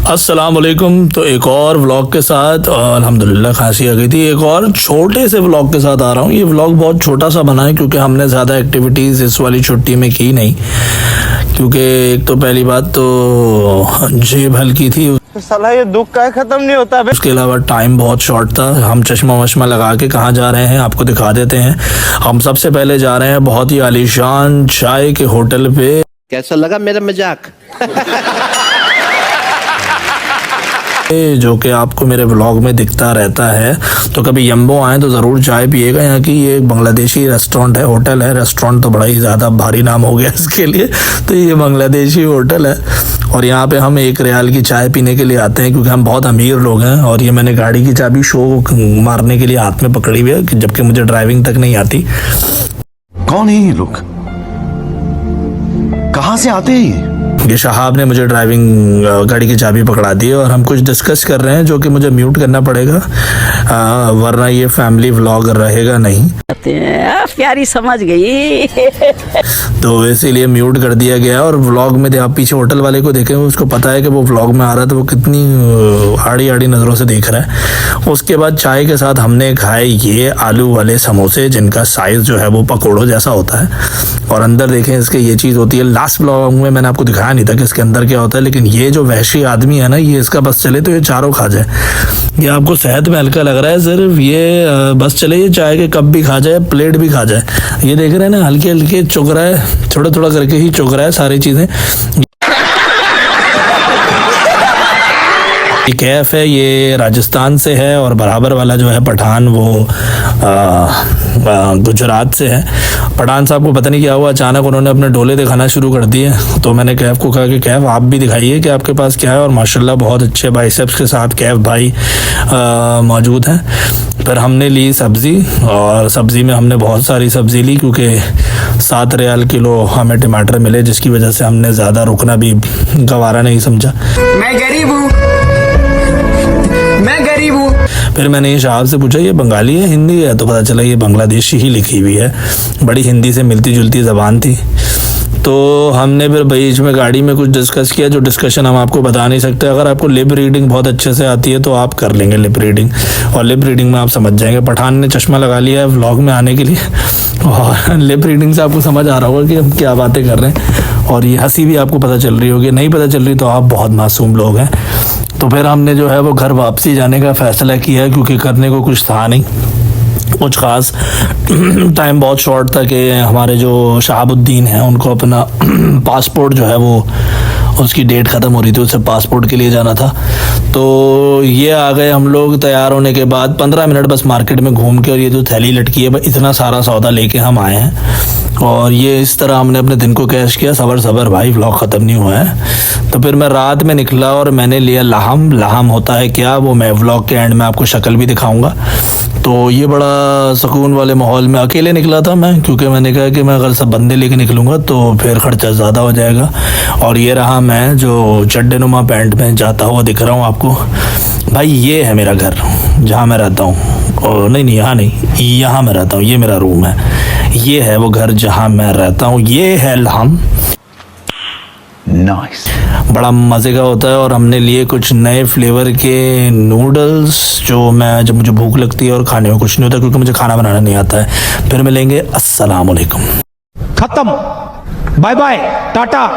अस्सलाम वालेकुम। तो एक और व्लॉग के साथ, और अल्हम्दुलिल्लाह खांसी आ गई थी, एक और छोटे से व्लॉग के साथ आ रहा हूँ। ये व्लॉग बहुत छोटा सा बना है क्योंकि हमने ज़्यादा एक्टिविटीज़ इस वाली छुट्टी में की नहीं, क्योंकि एक तो पहली बात तो जेब हल्की थी, साला ये दुख का खत्म नहीं होता। उसके अलावा टाइम बहुत शॉर्ट था। हम चश्मा वश्मा लगा के कहाँ जा रहे हैं आपको दिखा देते हैं। हम सबसे पहले जा रहे हैं बहुत ही आलीशान चाय के होटल पे। कैसा लगा मेरा मजाक? जो कि आपको मेरे व्लॉग में दिखता रहता है। तो कभी यम्बो आए तो ज़रूर चाय पिएगा। यहाँ की ये बांग्लादेशी रेस्टोरेंट है, होटल है। रेस्टोरेंट तो बड़ा ही ज़्यादा भारी नाम हो गया इसके लिए, तो ये बांग्लादेशी होटल है। और यहाँ पे हम 1 रियाल की चाय पीने के लिए आते हैं क्योंकि हम बहुत अमीर लोग हैं। और ये मैंने गाड़ी की चाबी शो मारने के लिए हाथ में पकड़ी हुई है, जबकि मुझे ड्राइविंग तक नहीं आती। कौन है ये लोग, कहाँ से आते हैं ये शहाब ने मुझे ड्राइविंग गाड़ी की चाबी पकड़ा दी है और हम कुछ डिस्कस कर रहे हैं जो कि मुझे म्यूट करना पड़ेगा, वरना ये फैमिली व्लॉग रहेगा नहीं। प्यारी समझ गई तो इसीलिए म्यूट कर दिया गया। और व्लॉग में आप पीछे होटल वाले को देखें, उसको पता है कि वो व्लॉग में आ रहा है, तो वो कितनी आड़ी आड़ी नज़रों से देख रहा है। उसके बाद चाय के साथ हमने खाए ये आलू वाले समोसे, जिनका साइज़ जो है वो पकौड़ों जैसा होता है। और अंदर देखें इसके ये चीज़ होती है। लास्ट व्लॉग में मैंने आपको दिखाया नहीं था कि इसके अंदर क्या होता है, लेकिन ये जो वहशी आदमी है ना, ये इसका बस चले तो ये चारों खा जाए। ये आपको सेहत में हल्का लग रहा है, सिर्फ ये बस चले ये चाय के कप भी खा जाए, प्लेट भी खा जाए। ये देख रहे हैं ना, हल्के हल्के चुग रहा है, थोड़ा थोड़ा करके ही चुग रहा है सारी चीज़ें। ये कैफ है, ये राजस्थान से है, और बराबर वाला जो है पठान वो गुजरात से है। पठान साहब को पता नहीं क्या हुआ, अचानक उन्होंने अपने डोले दिखाना शुरू कर दिए। तो मैंने कैफ को कहा कि कैफ आप भी दिखाइए कि आपके पास क्या है। और माशाल्लाह बहुत अच्छे बाइसेप्स के साथ कैफ भाई मौजूद हैं। फिर हमने ली सब्ज़ी, और सब्ज़ी में हमने बहुत सारी सब्ज़ी ली क्योंकि 7 रियाल किलो हमें टमाटर मिले, जिसकी वजह से हमने ज़्यादा रुकना भी गवारा नहीं समझा। मैं गरीब हूँ, मैं गरीब हूँ। फिर मैंने ये शाहब से पूछा ये बंगाली है हिंदी है, तो पता चला ये बांग्लादेशी ही लिखी हुई है। बड़ी हिंदी से मिलती जुलती ज़बान थी। तो हमने फिर बीच में गाड़ी में कुछ डिस्कस किया, जो डिस्कशन हम आपको बता नहीं सकते। अगर आपको लिप रीडिंग बहुत अच्छे से आती है तो आप कर लेंगे लिप रीडिंग, और लिप रीडिंग में आप समझ जाएंगे। पठान ने चश्मा लगा लिया है व्लॉग में आने के लिए, और लिप रीडिंग से आपको समझ आ रहा होगा कि हम क्या बातें कर रहे हैं। और ये हंसी भी आपको पता चल रही होगी, नहीं पता चल रही तो आप बहुत मासूम लोग हैं। तो फिर हमने जो है वो घर वापसी जाने का फ़ैसला किया, क्योंकि करने को कुछ था नहीं कुछ ख़ास। टाइम बहुत शॉर्ट था कि हमारे जो शहाबुद्दीन हैं उनको अपना पासपोर्ट जो है वो उसकी डेट ख़त्म हो रही थी, उससे पासपोर्ट के लिए जाना था। तो ये आ गए हम लोग तैयार होने के बाद 15 मिनट बस मार्केट में घूम के, और ये जो थैली लटकी है इतना सारा सौदा लेके हम आए हैं। और ये इस तरह हमने अपने दिन को कैश किया। सबर भाई, व्लॉग ख़त्म नहीं हुआ है। तो फिर मैं रात में निकला और मैंने लिया लाहम। लाहम होता है क्या, वो मैं व्लॉग के एंड में आपको शक्ल भी दिखाऊंगा। तो ये बड़ा सुकून वाले माहौल में अकेले निकला था मैं, क्योंकि मैंने कहा कि मैं अगर सब बंदे लेके निकलूँगा तो फिर ख़र्चा ज़्यादा हो जाएगा। और ये रहा मैं जो चड्डे-नुमा पैंट में जाता हुआ दिख रहा हूँ आपको। भाई ये है मेरा घर जहाँ मैं रहता हूँ। और नहीं यहाँ नहीं, यहाँ मैं रहता हूँ, ये मेरा रूम है। ये है वो घर जहाँ मैं रहता हूँ। ये है लाहम। नाइस, बड़ा मज़े का होता है। और हमने लिए कुछ नए फ्लेवर के नूडल्स, जो मैं जब मुझे भूख लगती है और खाने में कुछ नहीं होता, क्योंकि मुझे खाना बनाना नहीं आता है। फिर मिलेंगे। अस्सलाम वालेकुम। खत्म, बाय बाय, टाटा।